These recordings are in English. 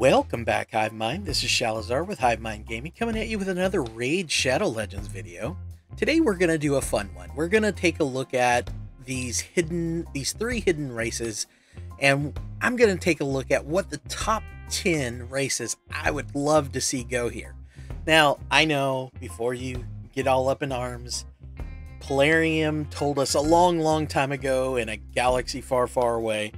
Welcome back, Hive Mind. This is Shalazar with Hive Mind Gaming, coming at you with another Raid Shadow Legends video. Today we're going to do a fun one. We're going to take a look at these three hidden races, and I'm going to take a look at what the top 10 races I would love to see go here. Now, I know, before you get all up in arms, Polarium told us a long time ago in a galaxy far, far away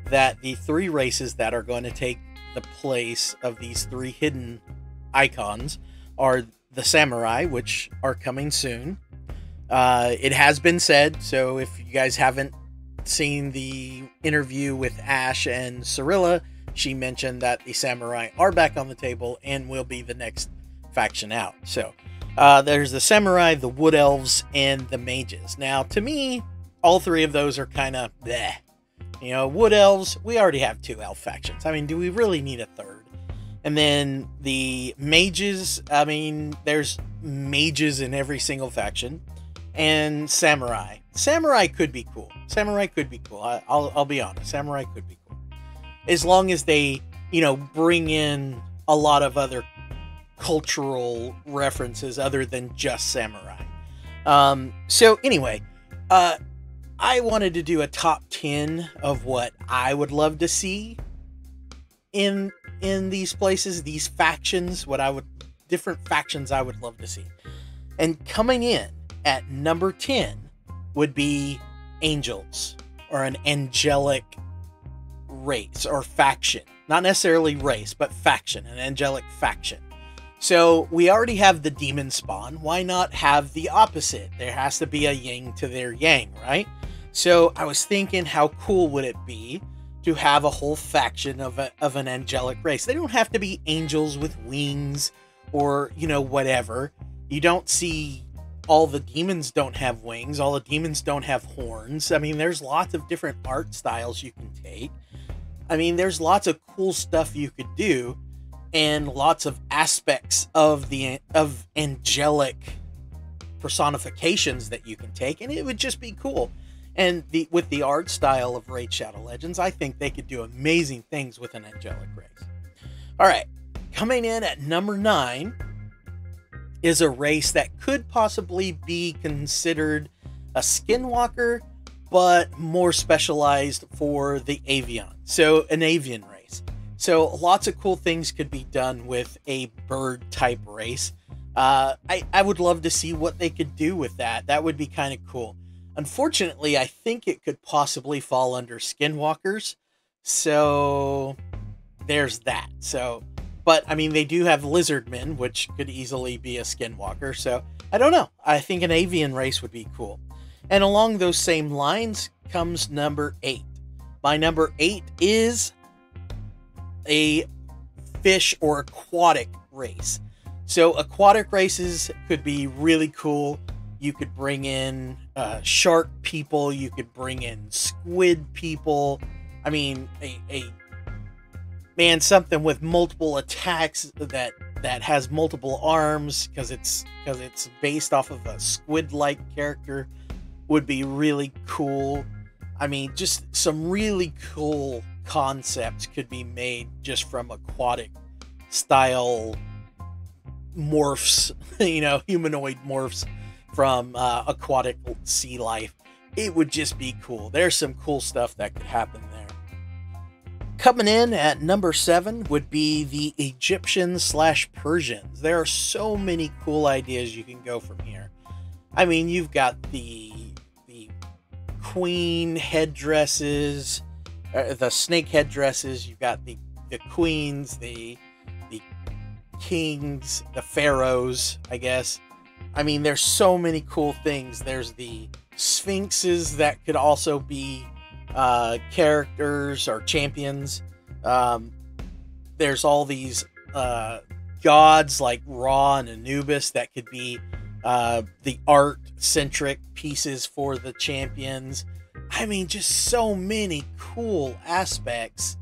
that the three races that are going to take the place of these three hidden icons are the samurai, which are coming soon. It has been said, so if you guys haven't seen the interview with Ash and Cirilla, she mentioned that the samurai are back on the table and will be the next faction out. So there's the samurai, the wood elves, and the mages. Now, to me, all three of those are kind of bleh. You know, wood elves, we already have two elf factions. I mean, do we really need a third? And then the mages, I mean, there's mages in every single faction. And samurai. Samurai could be cool. Samurai could be cool. I'll be honest. Samurai could be cool. As long as they, you know, bring in a lot of other cultural references other than just samurai. So anyway, I wanted to do a top 10 of what I would love to see in these places, these factions, different factions I would love to see. And coming in at number 10 would be angels, or an angelic race or faction. Not necessarily race, but faction, an angelic faction. So we already have the demon spawn. Why not have the opposite? There has to be a yin to their yang, right? So I was thinking, how cool would it be to have a whole faction of an angelic race? They don't have to be angels with wings or, you know, whatever. You don't see all the demons don't have wings. All the demons don't have horns. I mean, there's lots of different art styles you can take. I mean, there's lots of cool stuff you could do, and lots of aspects of angelic personifications that you can take, and it would just be cool. And with the art style of Raid Shadow Legends, I think they could do amazing things with an angelic race. All right, coming in at number 9 is a race that could possibly be considered a skinwalker, but more specialized for the Avian. So an Avian race. So lots of cool things could be done with a bird type race. I would love to see what they could do with that. That would be kind of cool. Unfortunately, I think it could possibly fall under skinwalkers. So there's that. So, but I mean, they do have lizardmen, which could easily be a skinwalker. So I don't know. I think an avian race would be cool. And along those same lines comes number 8. My number 8 is a fish or aquatic race. So aquatic races could be really cool. You could bring in shark people. You could bring in squid people. I mean, something with multiple attacks that has multiple arms because it's based off of a squid-like character would be really cool. I mean, just some really cool concepts could be made just from aquatic style morphs, you know, humanoid morphs from aquatic sea life. It would just be cool. There's some cool stuff that could happen there. Coming in at number 7 would be the Egyptians / Persians. There are so many cool ideas you can go from here. I mean, you've got the queen headdresses, the snake headdresses. You've got the queens, the kings, the pharaohs, I guess. I mean, there's so many cool things. There's the sphinxes that could also be characters or champions. There's all these gods like Ra and Anubis that could be the art-centric pieces for the champions. I mean, just so many cool aspects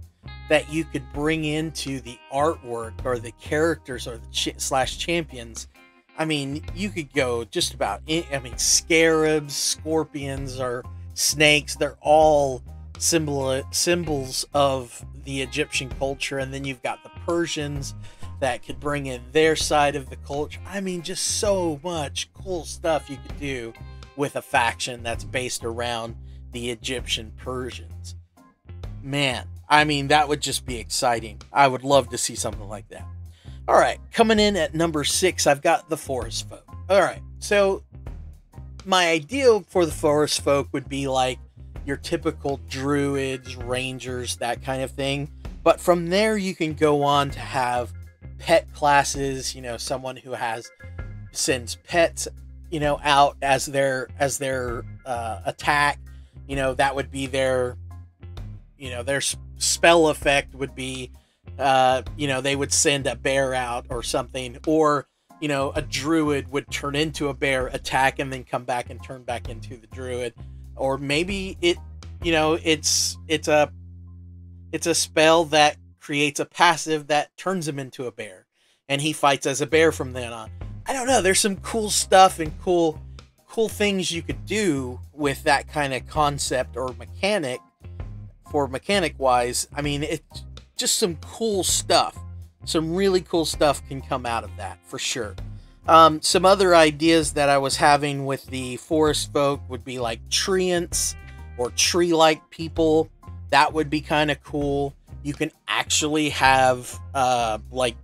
that you could bring into the artwork or the characters or the champions. I mean, you could go just about, I mean, scarabs, scorpions, or snakes. They're all symbols of the Egyptian culture, and then you've got the Persians that could bring in their side of the culture. I mean, just so much cool stuff you could do with a faction that's based around the Egyptian Persians. Man, I mean, that would just be exciting. I would love to see something like that. All right, coming in at number 6, I've got the Forestfolk. All right, so my idea for the Forestfolk would be like your typical druids, rangers, that kind of thing. But from there, you can go on to have pet classes, you know, someone who sends pets, you know, out as their attack. You know, that would be their, you know, their spell effect would be, you know, they would send a bear out or something, or, you know, a druid would turn into a bear, attack, and then come back and turn back into the druid. Or maybe it, you know, it's a spell that creates a passive that turns him into a bear, and he fights as a bear from then on. I don't know. There's some cool stuff and cool things you could do with that kind of concept or mechanic. For mechanic wise, I mean, it's just some cool stuff. Some really cool stuff can come out of that for sure. Some other ideas that I was having with the Forestfolk would be like treants or tree-like people. That would be kind of cool. You can actually have like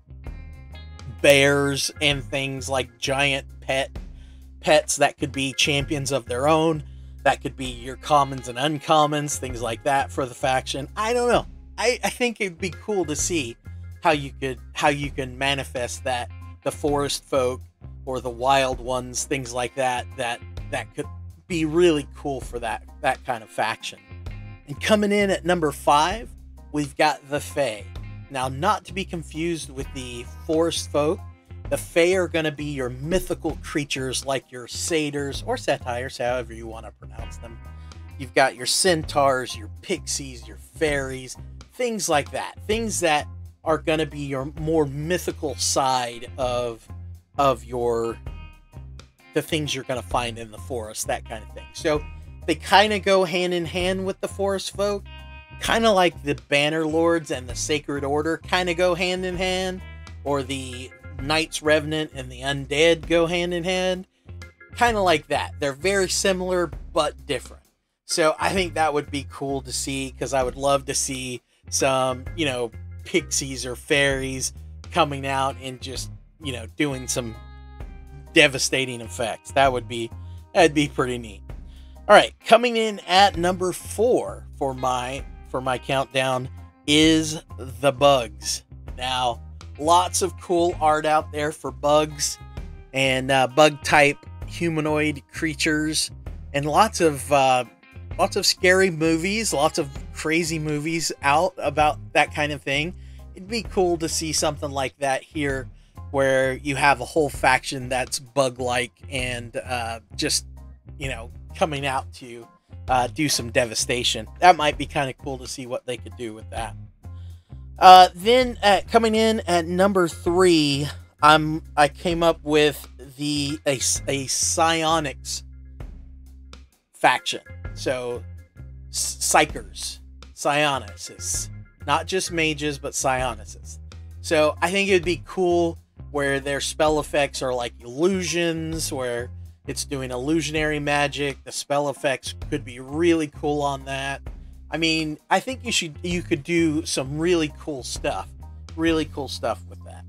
bears and things like giant pets that could be champions of their own. That could be your commons and uncommons, things like that for the faction. I don't know. I think it'd be cool to see how you can manifest that, the Forestfolk or the wild ones, things like that could be really cool for that kind of faction. And coming in at number 5, we've got the Fae. Now, not to be confused with the Forestfolk, the Fae are going to be your mythical creatures like your satyrs or satyrs, however you want to pronounce them. You've got your centaurs, your pixies, your fairies, things like that. Things that are going to be your more mythical side of the things you're going to find in the forest, that kind of thing. So they kind of go hand in hand with the Forestfolk, kind of like the Banner Lords and the Sacred Order kind of go hand in hand, or the Knights Revenant and the Undead go hand in hand, kind of like that. They're very similar but different. So I think that would be cool to see, because I would love to see some, you know, pixies or fairies coming out and just, you know, doing some devastating effects. That'd be pretty neat. All right, coming in at number 4 for my countdown is the bugs. Now, lots of cool art out there for bugs and bug type humanoid creatures, and lots of scary movies, lots of crazy movies out about that kind of thing. It'd be cool to see something like that here, where you have a whole faction that's bug-like and just, you know, coming out to do some devastation. That might be kind of cool to see what they could do with that. Then coming in at number 3, I came up with a psionics faction. So psychers, Cyanosis, not just mages, but Cyanosis. So I think it'd be cool where their spell effects are like illusions, where it's doing illusionary magic. The spell effects could be really cool on that. I mean, I think you could do some really cool stuff with that.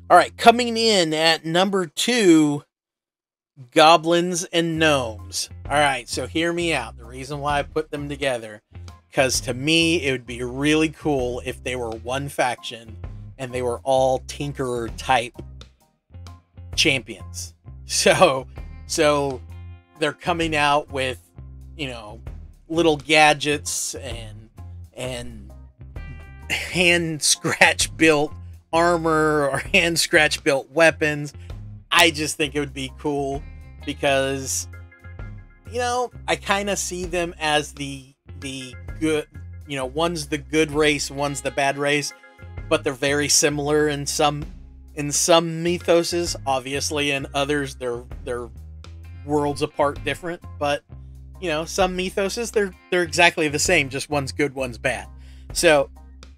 All right, coming in at number 2, goblins and gnomes. All right, so hear me out. The reason why I put them together, because to me, it would be really cool if they were one faction and they were all tinkerer type champions. So they're coming out with, you know, little gadgets and hand scratch built armor or hand scratch built weapons. I just think it would be cool because, you know, I kind of see them as the good, you know, one's the good race, one's the bad race, but they're very similar in some mythoses, obviously, and others they're worlds apart, different. But you know, some mythoses, they're exactly the same, just one's good, one's bad. So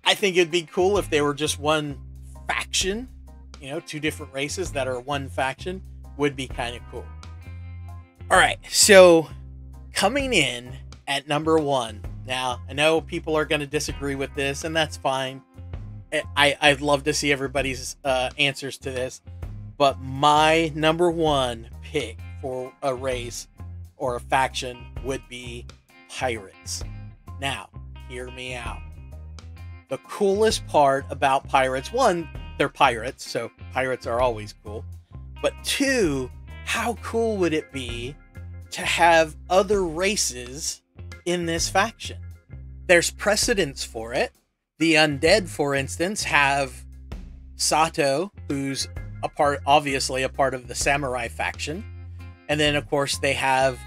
I think it'd be cool if they were just one faction, you know, two different races that are one faction would be kind of cool. All right, so coming in at number 1. Now, I know people are going to disagree with this, and that's fine. I'd love to see everybody's answers to this, but my number 1 pick for a race or a faction would be pirates. Now, hear me out. The coolest part about pirates, 1, they're pirates, so pirates are always cool. But 2, how cool would it be to have other races in this faction? There's precedence for it. The undead, for instance, have Sato, who's obviously a part of the samurai faction. And then, of course, they have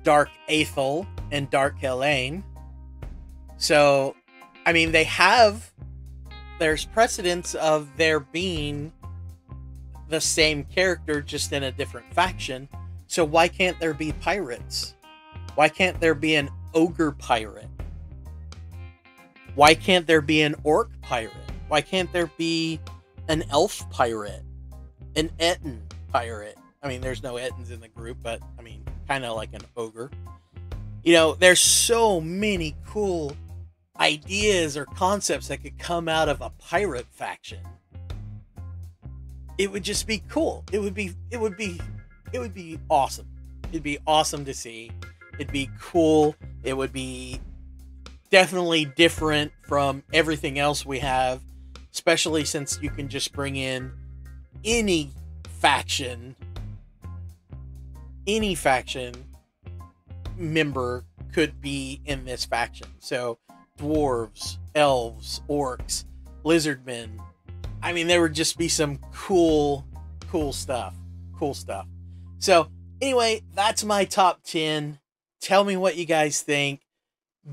Dark Aethel and Dark Helene. So, I mean, there's precedence of there being the same character, just in a different faction. So why can't there be pirates? Why can't there be an ogre pirate? Why can't there be an orc pirate? Why can't there be an elf pirate? An Etten pirate? I mean, there's no Ettins in the group, but I mean, kind of like an ogre. You know, there's so many cool ideas or concepts that could come out of a pirate faction. It would just be cool. It would be awesome. It'd be awesome to see. It'd be cool. It would be definitely different from everything else we have, especially since you can just bring in any faction member could be in this faction. So dwarves, elves, orcs, lizardmen. I mean, there would just be some cool stuff. So anyway, that's my top 10. Tell me what you guys think.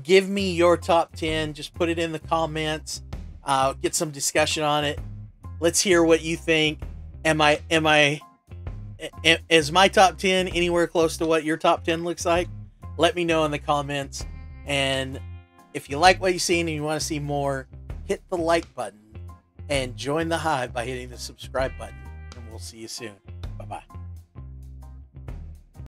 Give me your top 10. Just put it in the comments. Get some discussion on it. Let's hear what you think. Is my top 10 anywhere close to what your top 10 looks like? Let me know in the comments. And if you like what you see and you want to see more, hit the like button and join the Hive by hitting the subscribe button. And we'll see you soon.